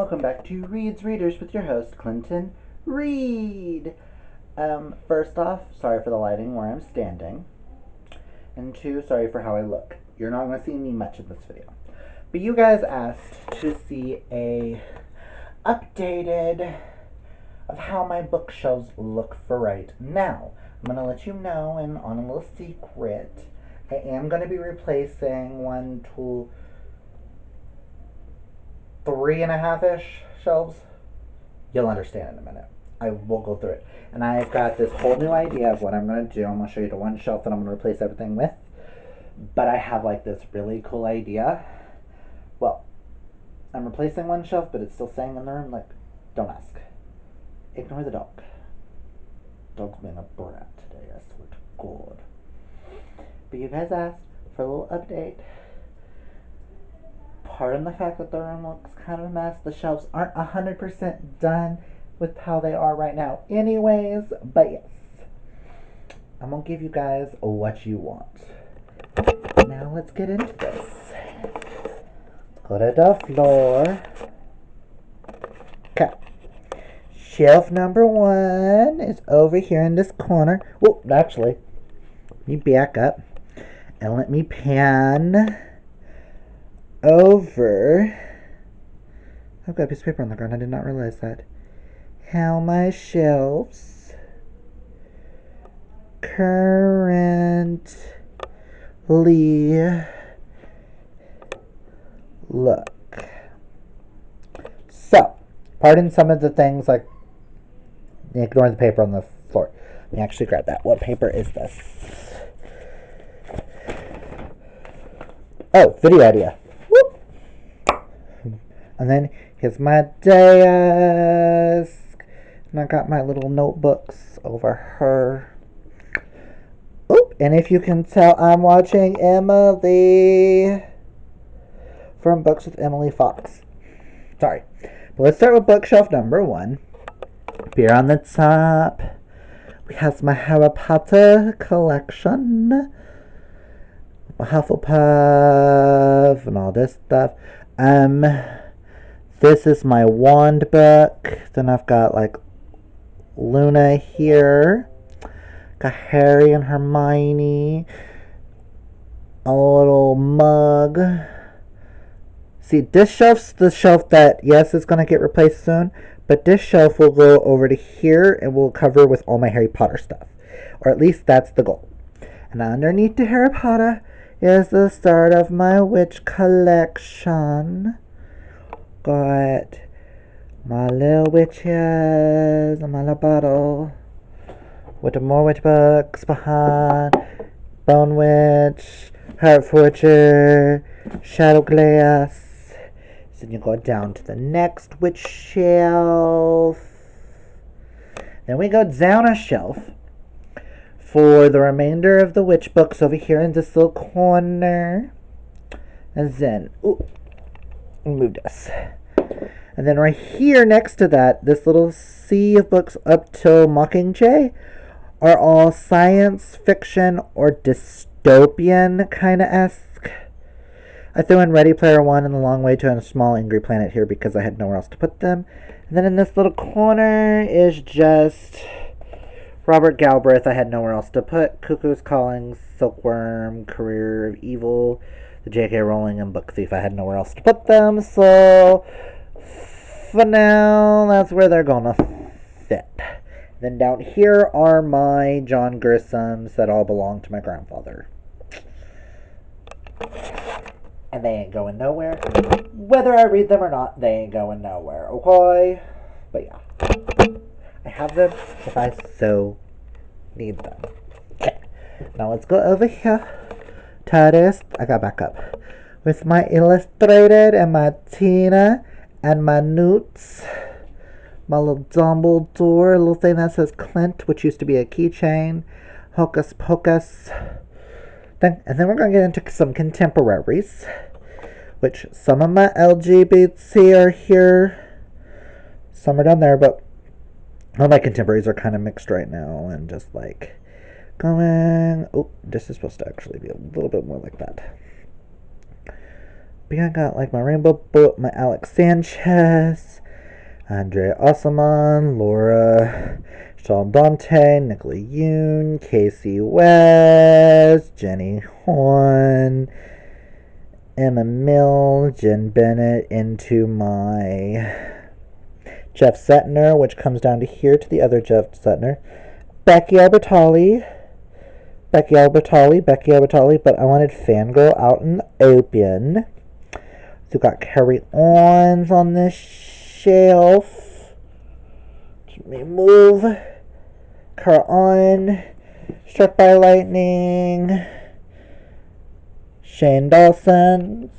welcome back to Reed's Readers with your host, Clinton Reed. First off, sorry for the lighting where I'm standing. And two, sorry for how I look. You're not going to see me much in this video. But you guys asked to see a updated of how my bookshelves look for right now. I'm going to let you know, and on a little secret, I am going to be replacing 3.5-ish shelves. You'll understand in a minute. I will go through it. And I've got this whole new idea of what I'm going to do. I'm going to show you the one shelf that I'm going to replace everything with. But I have like this really cool idea. Well, I'm replacing one shelf, but it's still staying in the room. Like, don't ask. Ignore the dog. Dog's being a brat today, I swear to God. But you guys asked for a little update. Pardon the fact that the room looks kind of a mess. The shelves aren't 100% done with how they are right now anyways. But yes, I'm going to give you guys what you want. Now let's get into this. Go to the floor. Okay. Shelf number 1 is over here in this corner. Well, actually, let me back up and let me pan over. I've got a piece of paper on the ground. I did not realize that. How my shelves currently look. So, pardon some of the things like ignore the paper on the floor. Let me actually grab that. What paper is this? Oh, video idea. Whoop. And then here's my desk. And I got my little notebooks over her. Oop, and if you can tell, I'm watching Emily from Books with Emily Fox. Sorry. But let's start with bookshelf number 1. Here on the top, we have my Harry Potter collection. Hufflepuff and all this stuff. This is my wand book. Then I've got like Luna here. Got Harry and Hermione. A little mug. See, this shelf's the shelf that, yes, it's going to get replaced soon. But this shelf will go over to here and will cover with all my Harry Potter stuff. Or at least that's the goal. And underneath the Harry Potter is the start of my witch collection. Got my little witches and my little bottle with the more witch books behind. Bone Witch, Heart Forger, Shadow Glass. So then you go down to the next witch shelf. Then we go down a shelf for the remainder of the witch books over here in this little corner. And then, move this. And then right here next to that, this little sea of books up till Mockingjay are all science fiction or dystopian kind of esque. I threw in Ready Player One and The Long Way to a Small Angry Planet here because I had nowhere else to put them. And then in this little corner is just Robert Galbraith. I had nowhere else to put Cuckoo's Calling, Silkworm, Career of Evil, the J.K. Rowling, and Book Thief. I had nowhere else to put them, so for now, that's where they're gonna fit. Then down here are my John Grishams that all belong to my grandfather. And they ain't going nowhere. Whether I read them or not, they ain't going nowhere, okay? But yeah. I have them if I so need them. Okay. Now let's go over here to this. I got back up. With my Illustrated and my Tina and my Newts. My little Dumbledore, little thing that says Clint, which used to be a keychain. Hocus Pocus. And then we're going to get into some contemporaries, which some of my LGBT are here. Some are down there, but all my contemporaries are kind of mixed right now and just like going. Oh, this is supposed to actually be a little bit more like that. But yeah, I got like my Rainbow Book, my Alex Sanchez, Andrea Osman, Laura Sean Dante, Nicola Yoon, Casey West, Jenny Horn, Emma Mill, Jen Bennett, into my Jeff Setner, which comes down to here to the other Jeff Setner, Becky Albertalli, but I wanted Fangirl out in the open. So we've got Carry Ons on this shelf. Let me move. Carry On, Struck by Lightning, Shane Dawson's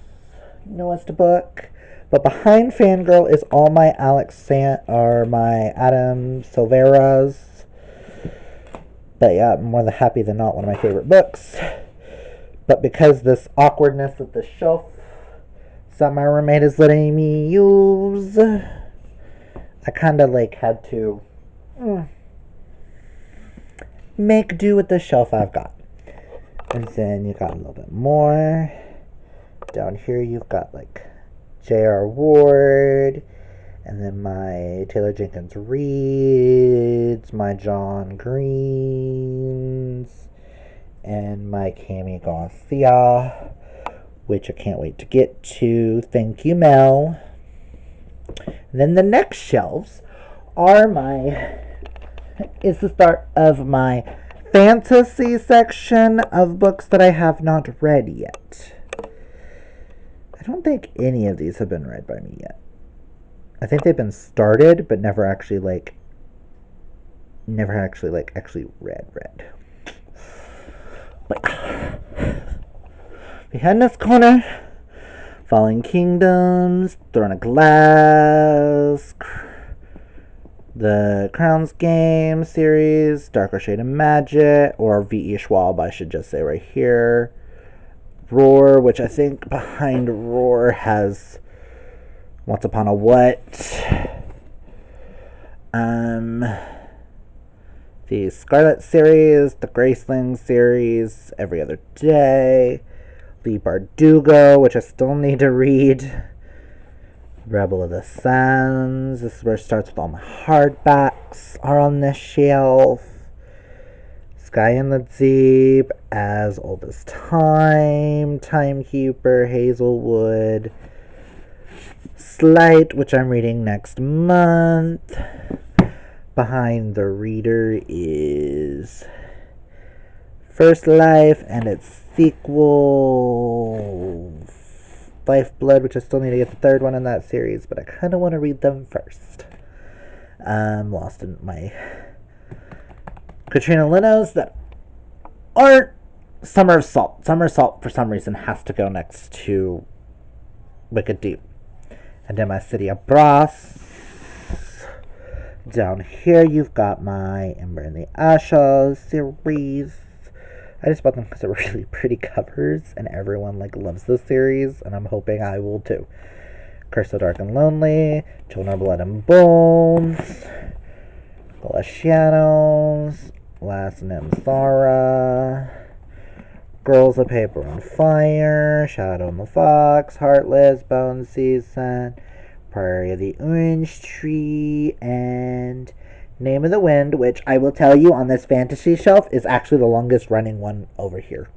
newest book. But behind Fangirl is all my my Adam Silvera's. But yeah, more than happy than not one of my favorite books. But because this awkwardness of the shelf that my roommate is letting me use, I kind of like had to make do with the shelf I've got. And then you got a little bit more. Down here you've got like J.R. Ward, and then my Taylor Jenkins Reads, my John Greens, and my Cami Garcia, which I can't wait to get to. Thank you, Mel. And then the next shelves is the start of my fantasy section of books that I have not read yet. I don't think any of these have been read by me yet. I think they've been started, but never actually read. But behind this corner, Falling Kingdoms, Throne of Glass, the Crown's Game series, Darker Shade of Magic, or V.E. Schwab, I should just say right here. Roar, which I think behind Roar has Once Upon a What. The Scarlet series, the Graceling series, Every Other Day, the Bardugo, which I still need to read. Rebel of the Sands. This is where it starts with all my hardbacks are on this shelf. Sky in the Deep, As Old as Time, Timekeeper, Hazelwood, Slight, which I'm reading next month. Behind the Reader is First Life and its sequel, Lifeblood, which I still need to get the third one in that series, but I kind of want to read them first. I'm lost in my Katrina Linos that aren't Summer of Salt. Summer of Salt, for some reason, has to go next to Wicked Deep. And then my City of Brass. Down here, you've got my Ember in the Ashes series. I just bought them because they're really pretty covers, and everyone loves this series, and I'm hoping I will too. Curse of Dark and Lonely, Children of Blood and Bones, Galatianos, Last Namsara, Girls of Paper and Fire, Shadow and the Fox, Heartless, Bone Season, Prairie of the Orange Tree, and Name of the Wind, which I will tell you on this fantasy shelf is actually the longest running one over here.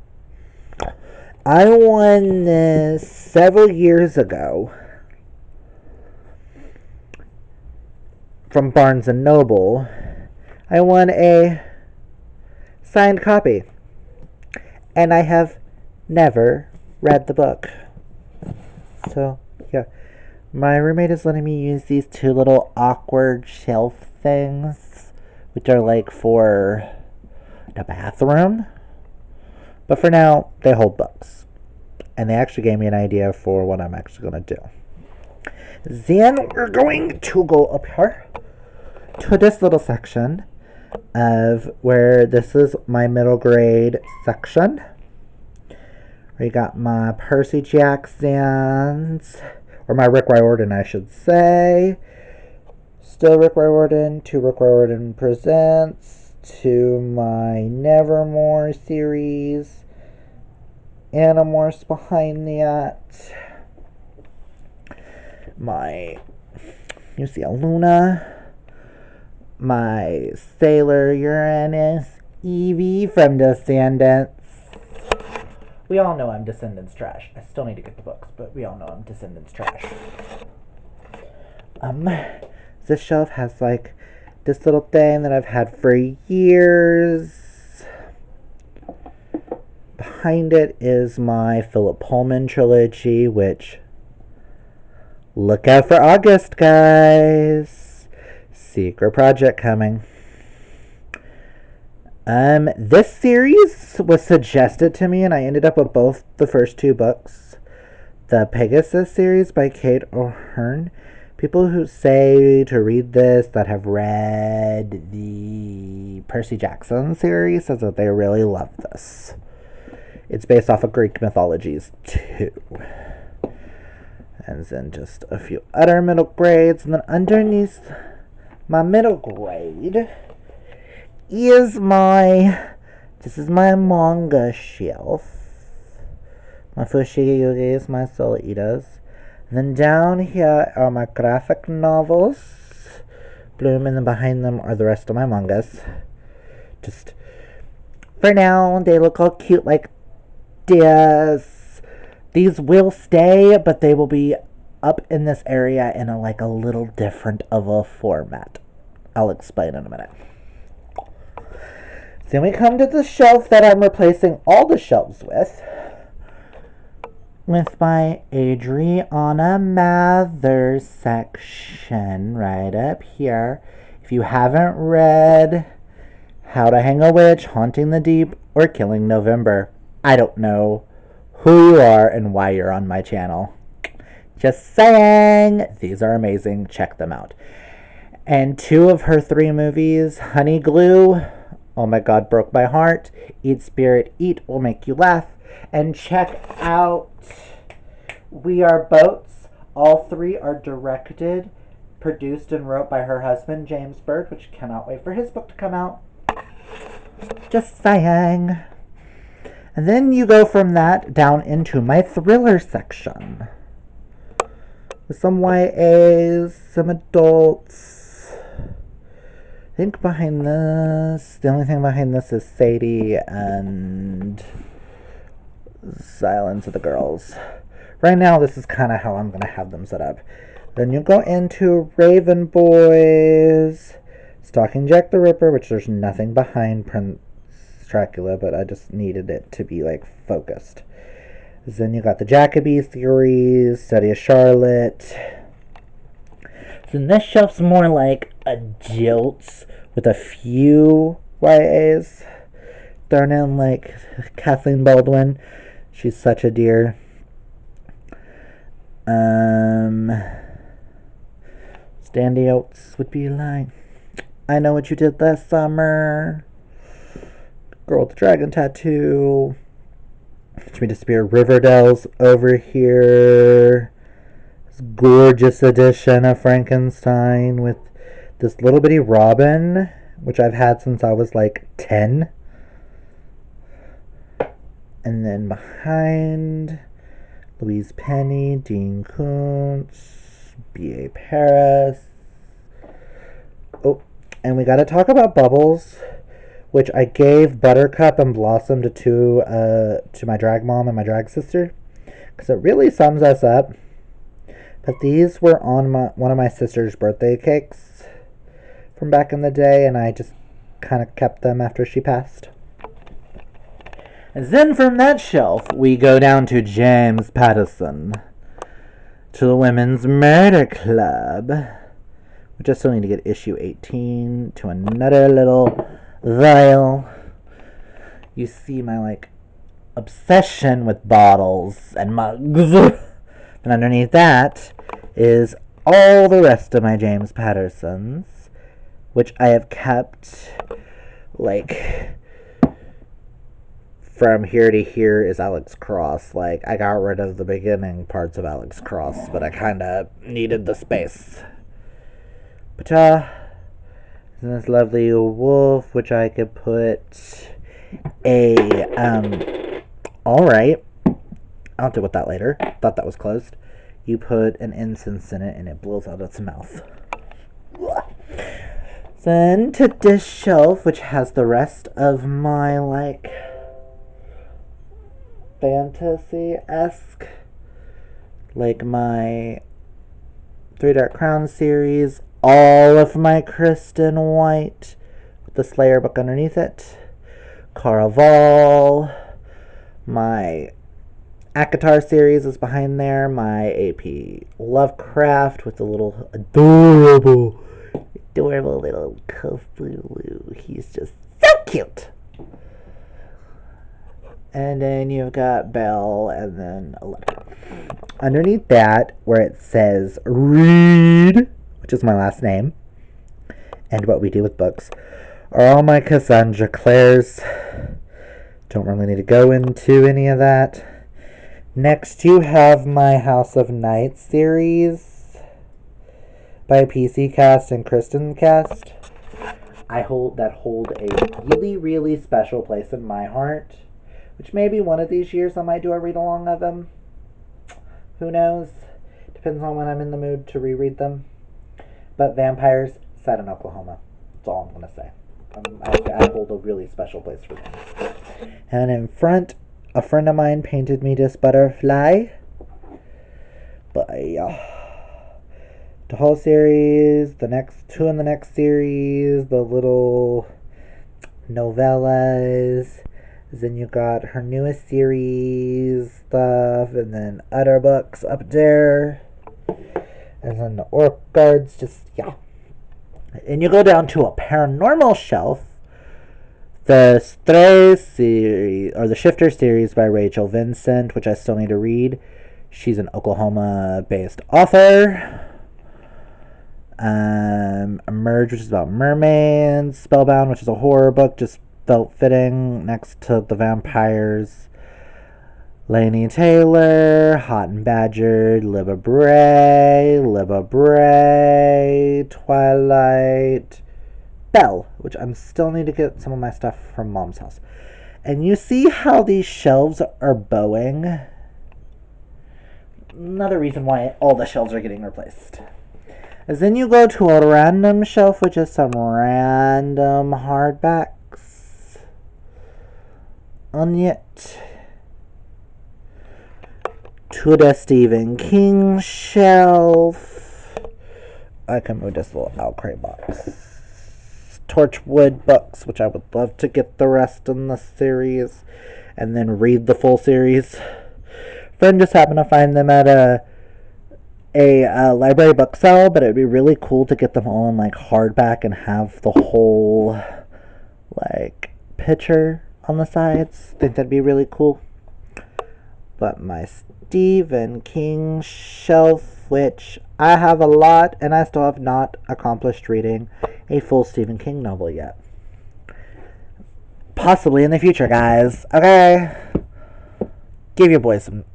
I won this several years ago from Barnes & Noble. I won a signed copy, and I have never read the book. So, yeah. My roommate is letting me use these two little awkward shelf things, which are for the bathroom. But for now, they hold books. And they actually gave me an idea for what I'm actually going to do. Then we're going to go up here to this little section of where this is my middle grade section. We got my Percy Jacksons, or my Rick Riordan, I should say. Still Rick Riordan, to Rick Riordan Presents, to my Nevermore series, Animorphs behind that. my Musea Luna, my Sailor Uranus, Eevee from Descendants. We all know I'm Descendants trash. I still need to get the books, but we all know I'm Descendants trash. This shelf has like this little thing that I've had for years. Behind it is my Philip Pullman trilogy, which, look out for August, guys. Secret project coming. This series was suggested to me, and I ended up with both the first two books. The Pegasus series by Kate O'Hearn. People who say to read this that have read the Percy Jackson series says that they really love this. It's based off of Greek mythologies too. And then just a few other middle grades, and then underneath my middle grade is this is my manga shelf. My Fushigi Yugis, my Soul Eaters. And then down here are my graphic novels. Bloom, and then behind them are the rest of my mangas. Just for now, they look all cute like this. These will stay, but they will be up in this area in a little different of a format. I'll explain in a minute. Then we come to the shelf that I'm replacing all the shelves with my Adriana Mathers section right up here. If you haven't read How to Hang a Witch, Haunting the Deep, or Killing November, I don't know who you are and why you're on my channel. Just saying, these are amazing. Check them out. And 2 of her 3 movies, Honey Glue, oh my god, broke my heart. Eat Spirit Eat will make you laugh. And check out We Are Boats. All 3 are directed, produced, and wrote by her husband, James Bird, which cannot wait for his book to come out. Just saying. And then you go from that down into my thriller section. With some YAs, some adults. I think behind this, the only thing behind this is Sadie and Silence of the Girls. Right now, this is kind of how I'm going to have them set up. Then you go into Raven Boys, Stalking Jack the Ripper, which there's nothing behind Prince Dracula, but I just needed it to be focused. Then you got the Jacoby series, Study of Charlotte. Then this shelf's more like adults with a few YAs thrown in, Kathleen Baldwin. She's such a dear. Standy Oates would be like, I Know What You Did Last Summer. Girl with the Dragon Tattoo. Watch Me Disappear. Riverdale's over here. This gorgeous edition of Frankenstein with this little bitty Robin, which I've had since I was 10. And then behind, Louise Penny, Dean Koontz, B.A. Paris. Oh, and we gotta talk about Bubbles, which I gave Buttercup and Blossom to my drag mom and my drag sister, because it really sums us up. But these were on one of my sister's birthday cakes from back in the day, and I just kind of kept them after she passed. And then from that shelf, we go down to James Patterson, to the Women's Murder Club, which I still need to get issue 18, to another little vial. You see my, obsession with bottles and mugs. And underneath that is all the rest of my James Pattersons, which I have kept, from here to here is Alex Cross. I got rid of the beginning parts of Alex Cross, but I kind of needed the space. But, this lovely wolf, which I could put alright. I'll deal with that later. Thought that was closed. you put an incense in it and it blows out its mouth. Then to this shelf, which has the rest of my, like, fantasy-esque, like my Three Dark Crowns series, all of my Kristen White, with the Slayer book underneath it, Caraval, my ACOTAR series is behind there, my AP Lovecraft with the little adorable little Cthulhu. He's just so cute. And then you've got Belle and then Electra. Underneath that, where it says Reed, which is my last name, and what we do with books, are all my Cassandra Clares. Don't really need to go into any of that. Next, you have my House of Night series by PC Cast and Kristen Cast. Hold a really, really special place in my heart. Which maybe one of these years I might do a read along of them. Who knows? Depends on when I'm in the mood to reread them. But vampires set in Oklahoma. That's all I'm gonna say. I hold a really special place for them. And in front, a friend of mine painted me this butterfly. But the whole series, the next two in the next series, the little novellas. Then you got her newest series stuff, and then other books up there. And then the Orc Guards, just, yeah. And you go down to a paranormal shelf. The Stray series, or the Shifter series by Rachel Vincent, which I still need to read. She's an Oklahoma-based author. Emerge, which is about mermaids. Spellbound, which is a horror book, just felt fitting next to the vampires. Laini Taylor, Hot and Badgered, Libba Bray, Twilight, Belle, which I'm still need to get some of my stuff from Mom's house. And you see how these shelves are bowing? Another reason why all the shelves are getting replaced. As then you go to a random shelf, which is some random hardbacks on it, to the Stephen King shelf. I can move this little Outcry box. Torchwood books, which I would love to get the rest in the series and then read the full series. Friend just happened to find them at a library book sale, but it'd be really cool to get them all in like hardback and have the whole like picture on the sides. Think that'd be really cool. But my Stephen King shelf, which I have a lot, and I still have not accomplished reading a full Stephen King novel yet. Possibly in the future, guys. Okay? Give your boy some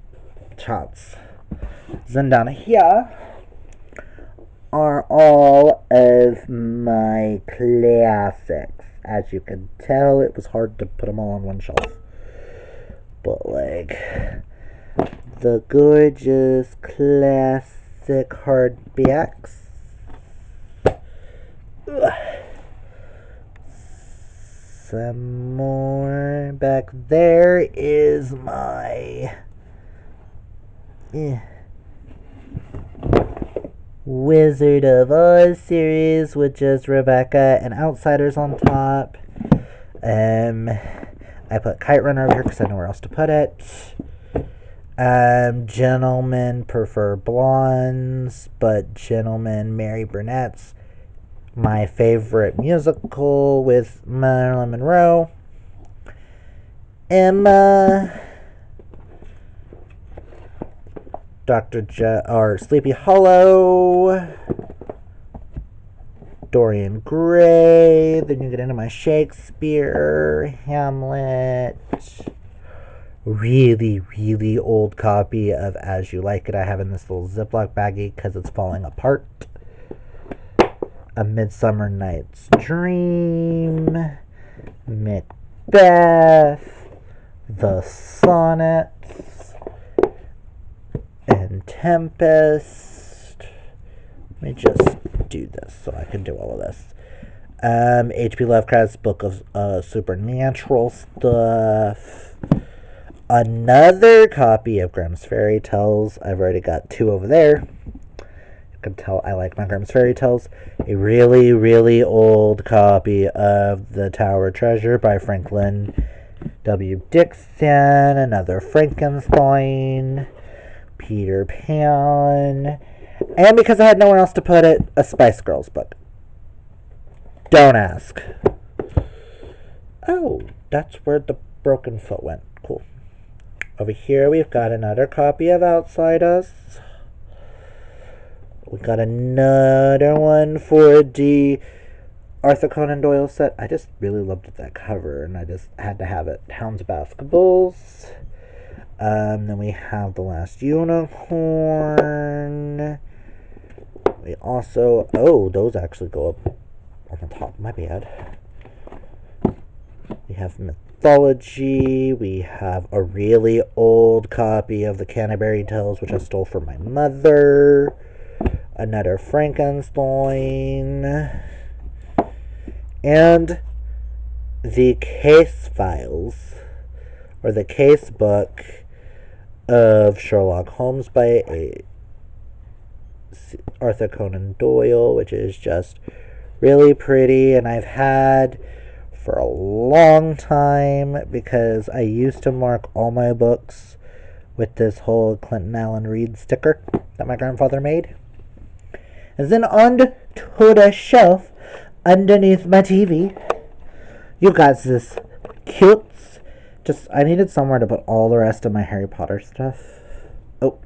chance. Then down here are all of my classics. As you can tell, it was hard to put them all on one shelf. But, like, the gorgeous classic hardbacks. Some more. Back there is my Wizard of Oz series with just Rebecca and Outsiders on top. I put Kite Runner over here because I know where else to put it. Gentlemen prefer blondes, but gentlemen marry brunettes. My favorite musical with Marilyn Monroe. Emma. Sleepy Hollow, Dorian Gray. Then you get into my Shakespeare, Hamlet. Really, really old copy of As You Like It I have in this little Ziploc baggie because it's falling apart. A Midsummer Night's Dream, Macbeth, The Sonnets, and Tempest. Let me just do this so I can do all of this. H.P. Lovecraft's Book of Supernatural stuff. Another copy of Grimm's Fairy Tales. I've already got 2 over there. You can tell I like my Grimm's Fairy Tales. A really, really old copy of The Tower Treasure by Franklin W. Dixon. Another Frankenstein. Peter Pan. And because I had nowhere else to put it, a Spice Girls book. Don't ask. Oh, that's where the broken foot went. Cool. Over here we've got another copy of Outside Us. We got another one for the Arthur Conan Doyle set. I just really loved that cover, and I just had to have it. Hounds Basketballs. Then we have The Last Unicorn. We also... Oh, those actually go up on the top. My bad. We have Mythology. We have a really old copy of the Canterbury Tales, which I stole from my mother. Another Frankenstein. And the case files, or the case book of Sherlock Holmes by Arthur Conan Doyle, which is just really pretty, and I've had for a long time because I used to mark all my books with this whole Clinton Allen Reed sticker that my grandfather made. And then on to the shelf underneath my TV, you got this cute. I needed somewhere to put all the rest of my Harry Potter stuff. Oh.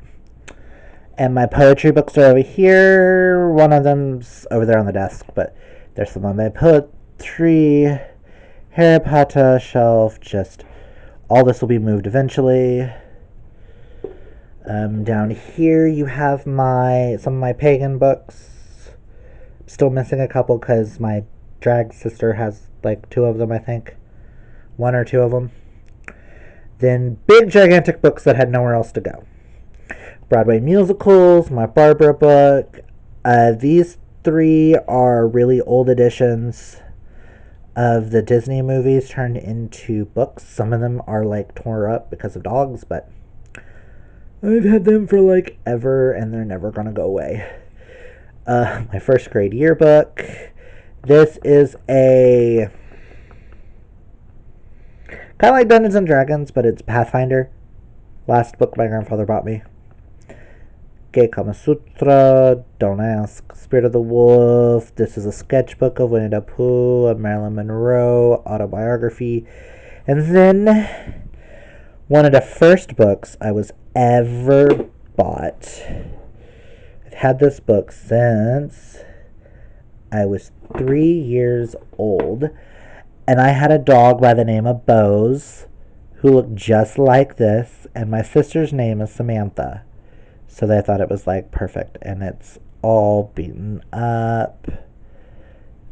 And my poetry books are over here. One of them's over there on the desk, but there's some of my poetry. Harry Potter shelf. Just all this will be moved eventually. Down here you have some of my pagan books. Still missing a couple because my drag sister has like 2 of them, I think. 1 or 2 of them. Then big gigantic books that had nowhere else to go. Broadway musicals, my Barbara book. These 3 are really old editions of the Disney movies turned into books. Some of them are like tore up because of dogs, but I've had them for like ever and they're never gonna go away. My first grade yearbook. This is a kind of like Dungeons and Dragons, but it's Pathfinder. Last book my grandfather bought me. Gay Kama Sutra, Don't Ask, Spirit of the Wolf. This is a sketchbook of Winnie the Pooh, a Marilyn Monroe autobiography. And then one of the first books I was ever bought. I've had this book since I was 3 years old. And I had a dog by the name of Bose who looked just like this. And my sister's name is Samantha. So they thought it was like perfect. And it's all beaten up.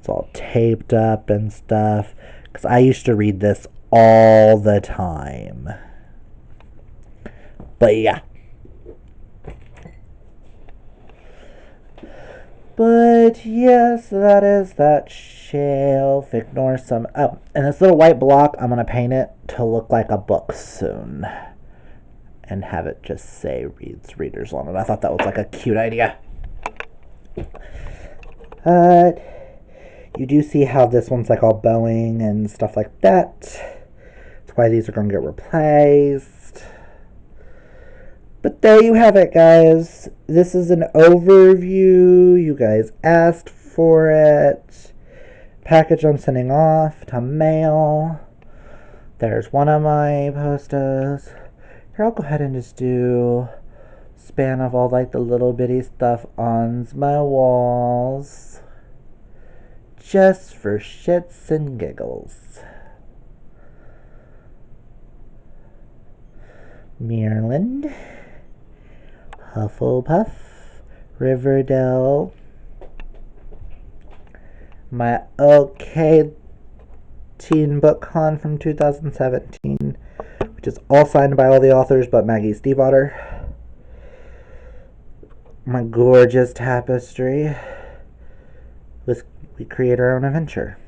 It's all taped up and stuff. Because I used to read this all the time. But yeah. But yes, that is that shelf. Ignore some... Oh, and this little white block, I'm going to paint it to look like a book soon. And have it just say readers on it. I thought that was like a cute idea. You do see how this one's like all bowing and stuff like that. That's why these are going to get replaced. But there you have it, guys. This is an overview. You guys asked for it. Package I'm sending off to mail. There's one of my posters. Here, I'll go ahead and just do span of all like the little bitty stuff on my walls. Just for shits and giggles. Maryland. Hufflepuff, Riverdale, my OK Teen Book Con from 2017, which is all signed by all the authors but Maggie Stiefvater. my gorgeous tapestry. We create our own adventure.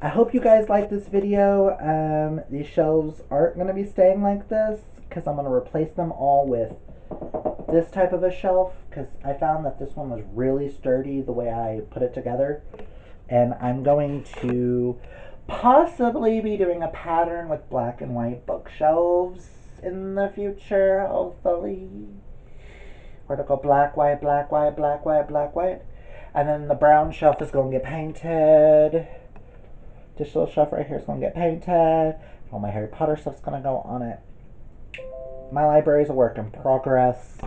I hope you guys like this video. These shelves aren't going to be staying like this because I'm going to replace them all with this type of a shelf because I found that this one was really sturdy the way I put it together. And I'm going to possibly be doing a pattern with black and white bookshelves in the future, hopefully. Where to go black, white, black, white, black, white, black, white. And then the brown shelf is going to get painted. This little shelf right here is going to get painted. All my Harry Potter stuff's going to go on it. My library is a work in progress.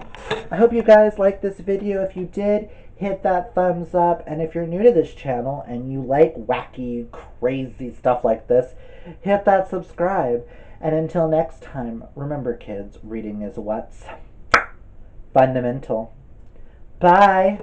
I hope you guys liked this video. If you did, hit that thumbs up. And if you're new to this channel and you like wacky, crazy stuff like this, hit that subscribe. And until next time, remember kids, reading is what's fundamental. Bye!